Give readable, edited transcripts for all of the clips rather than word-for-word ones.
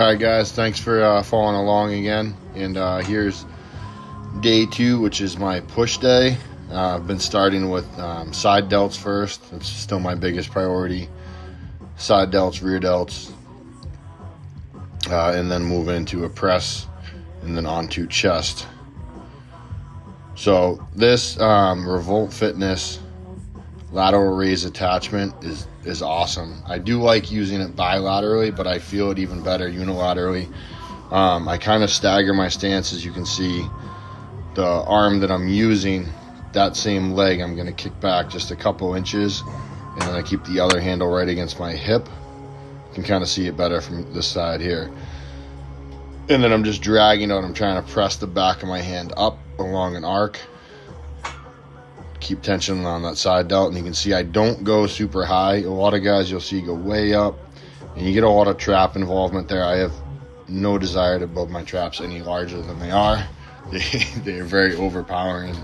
Alright guys, thanks for following along again, and here's day 2, which is my push day. I've been starting with side delts first. It's still my biggest priority. Side delts, rear delts, and then move into a press, and then onto chest. So this Revolt Fitness lateral raise attachment is awesome. I do like using it bilaterally, but I feel it even better unilaterally. I kind of stagger my stance. As you can see, the arm that I'm using, that same leg, I'm going to kick back just a couple inches, and then I keep the other handle right against my hip. You can kind of see it better from this side here. And then I'm just dragging out. I'm trying to press the back of my hand up along an arc. Keep tension on that side delt, and you can see I don't go super high. A lot of guys you'll see go way up, and you get a lot of trap involvement there. I have no desire to build my traps any larger than they are. They are very overpowering,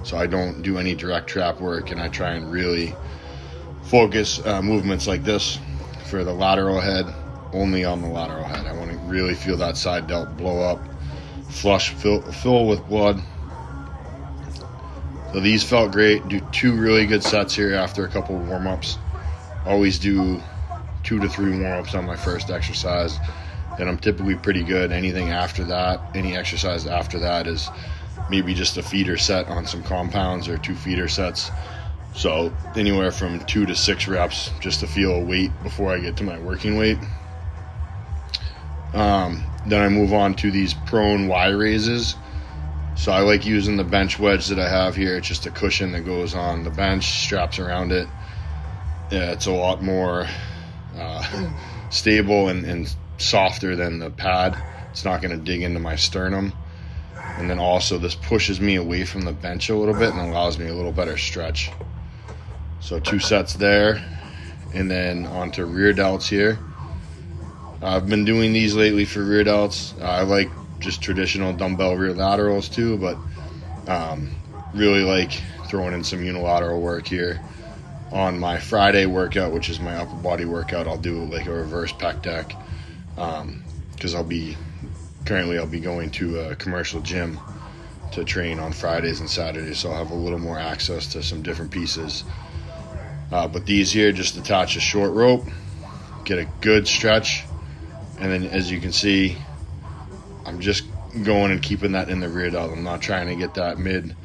so I don't do any direct trap work, and I try and really focus movements like this for the lateral head, only on the lateral head. I want to really feel that side delt blow up, flush, fill with blood. So these felt great. Do 2 really good sets here after a couple of warm-ups. Always do 2 to 3 warm-ups on my first exercise. Then I'm typically pretty good. Anything after that, any exercise after that is maybe just a feeder set on some compounds or 2 feeder sets. So anywhere from 2 to 6 reps just to feel a weight before I get to my working weight. Then I move on to these prone Y raises. So I like using the bench wedge that I have here. It's just a cushion that goes on the bench, straps around it. Yeah, it's a lot more stable and softer than the pad. It's not going to dig into my sternum. And then also this pushes me away from the bench a little bit and allows me a little better stretch. So 2 sets there, and then onto rear delts here. I've been doing these lately for rear delts. I like just traditional dumbbell rear laterals too, but really like throwing in some unilateral work here. On my Friday workout, which is my upper body workout, I'll do like a reverse pec deck, because I'll be going to a commercial gym to train on Fridays and Saturdays, so I'll have a little more access to some different pieces. But these here, just attach a short rope, get a good stretch, and then as you can see, I'm just going and keeping that in the rear delt. I'm not trying to get that mid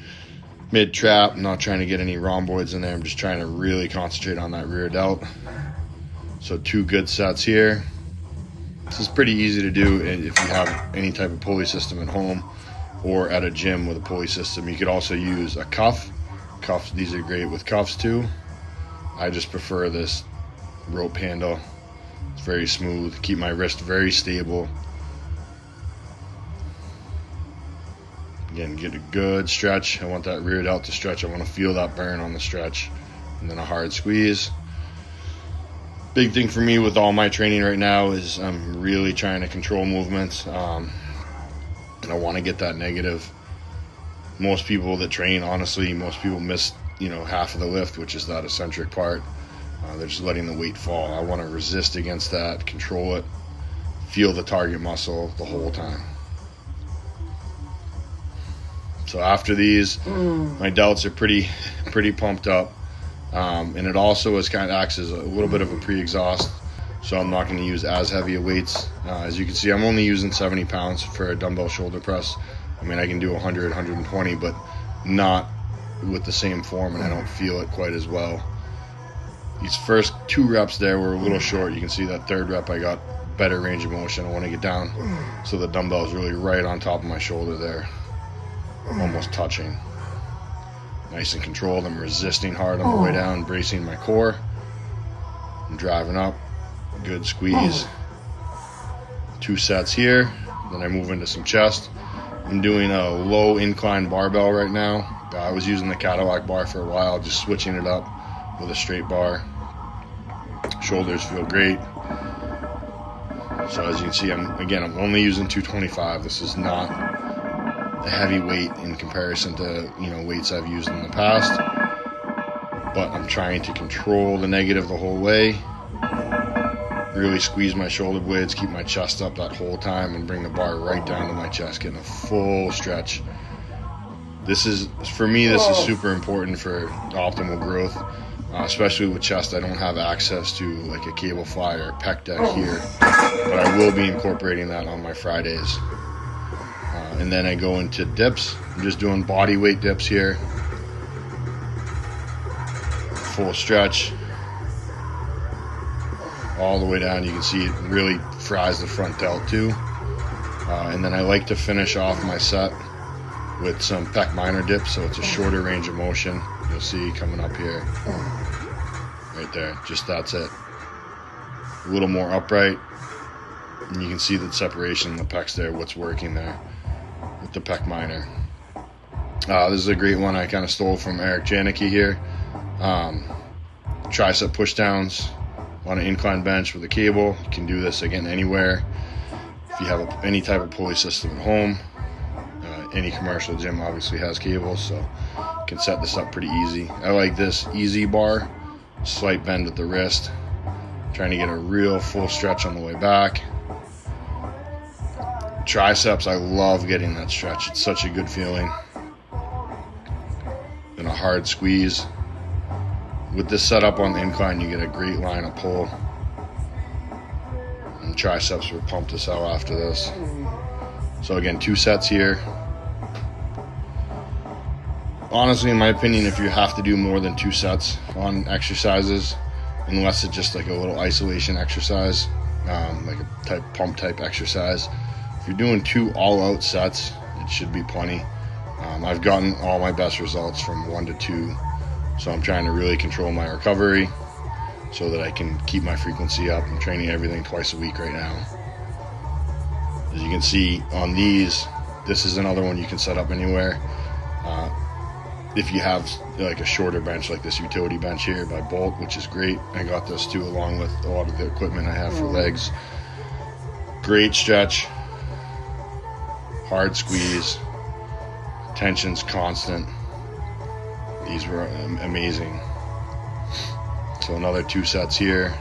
trap. I'm not trying to get any rhomboids in there. I'm just trying to really concentrate on that rear delt. So 2 good sets here. This is pretty easy to do if you have any type of pulley system at home or at a gym with a pulley system. You could also use a cuff. Cuffs, these are great with cuffs too. I just prefer this rope handle. It's very smooth. Keep my wrist very stable. Again, get a good stretch. I want that rear delt to stretch. I want to feel that burn on the stretch. And then a hard squeeze. Big thing for me with all my training right now is I'm really trying to control movements. And I want to get that negative. Most people that train, honestly, most people miss, half of the lift, which is that eccentric part. They're just letting the weight fall. I want to resist against that, control it, feel the target muscle the whole time. So after these, my delts are pretty pumped up, and it also acts as a little bit of a pre-exhaust, so I'm not going to use as heavy a weights. As you can see, I'm only using 70 pounds for a dumbbell shoulder press. I mean, I can do 100, 120, but not with the same form, and I don't feel it quite as well. These first 2 reps there were a little short. You can see that 3rd rep I got better range of motion. I want to get down so the dumbbell is really right on top of my shoulder there. Almost touching. Nice and controlled. I'm resisting hard on the way down, bracing my core. I'm driving up. Good squeeze. 2 sets here. Then I move into some chest. I'm doing a low incline barbell right now. I was using the Cadillac bar for a while, just switching it up with a straight bar. Shoulders feel great. So as you can see, I'm only using 225. This is not a heavy weight in comparison to weights I've used in the past, but I'm trying to control the negative the whole way Really squeeze my shoulder blades, keep my chest up that whole time, and bring the bar right down to my chest, getting a full stretch. This is, for me, this is super important for optimal growth, especially with chest. I don't have access to like a cable fly or a pec deck here, but I will be incorporating that on my Fridays. And then I go into dips. I'm just doing body weight dips here. Full stretch. All the way down. You can see it really fries the front delt too. And then I like to finish off my set with some pec minor dips, so it's a shorter range of motion. You'll see coming up here, right there. Just that's it. A little more upright, and you can see the separation in the pecs there. What's working there with the pec minor. This is a great one I kind of stole from Eric Janicki here. Tricep push downs on an incline bench with a cable. You can do this again anywhere. If you have any type of pulley system at home, any commercial gym obviously has cables, so you can set this up pretty easy. I like this easy bar, slight bend at the wrist, trying to get a real full stretch on the way back. Triceps, I love getting that stretch. It's such a good feeling. And a hard squeeze. With this setup on the incline, you get a great line of pull. And triceps will pump this out after this. So again, 2 sets here. Honestly, in my opinion, if you have to do more than 2 sets on exercises, unless it's just like a little isolation exercise, like a pump type exercise, if you're doing 2 all-out sets, it should be plenty. I've gotten all my best results from 1 to 2. So I'm trying to really control my recovery so that I can keep my frequency up. I'm training everything twice a week right now. As you can see on these, this is another one you can set up anywhere. If you have like a shorter bench like this utility bench here by Bolt, which is great. I got this too along with a lot of the equipment I have for legs. Great stretch, hard squeeze, tension's constant. These were amazing. So another 2 sets here.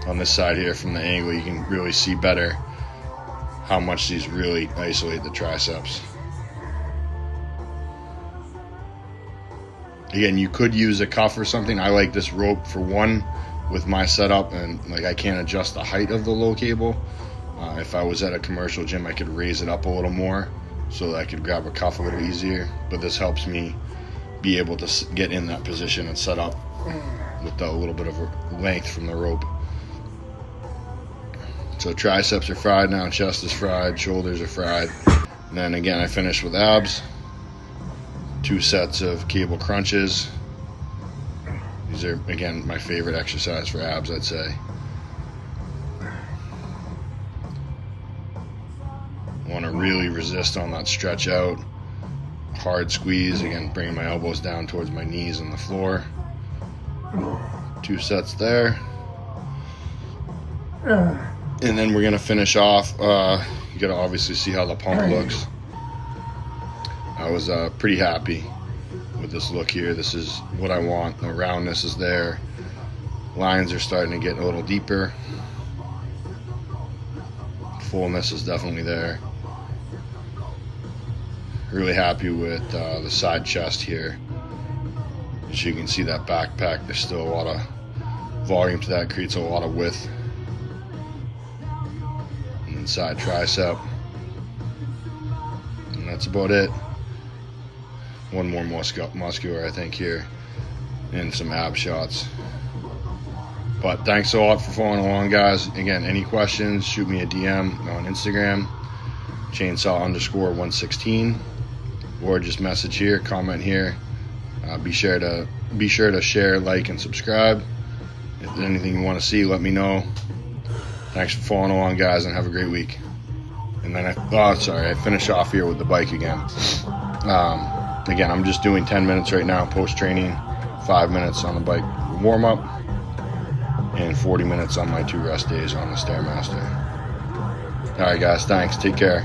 On this side here from the angle, you can really see better how much these really isolate the triceps. Again, you could use a cuff or something. I like this rope for one with my setup, and like I can't adjust the height of the low cable. If I was at a commercial gym, I could raise it up a little more so that I could grab a cuff a little easier. But this helps me be able to get in that position and set up with a little bit of a length from the rope. So triceps are fried now, chest is fried, shoulders are fried. And then again, I finish with abs. 2 sets of cable crunches. These are, again, my favorite exercise for abs, I'd say. Want to really resist on that stretch out. Hard squeeze, again, bringing my elbows down towards my knees on the floor. 2 sets there. And then we're going to finish off. You got to obviously see how the pump looks. I was pretty happy with this look here. This is what I want. The roundness is there. Lines are starting to get a little deeper. Fullness is definitely there. Really happy with the side chest here. As you can see, that backpack, there's still a lot of volume to that, creates a lot of width. And then side tricep. And that's about it. One more muscular, I think, here. And some ab shots. But thanks a lot for following along, guys. Again, any questions, shoot me a DM on Instagram, chainsaw_116, or just message here, comment here. Be sure to share, like, and subscribe. If there's anything you want to see, let me know. Thanks for following along, guys, and have a great week. And then I finish off here with the bike again. Again, I'm just doing 10 minutes right now post-training, 5 minutes on the bike warm-up, and 40 minutes on my 2 rest days on the Stairmaster. All right, guys, thanks. Take care.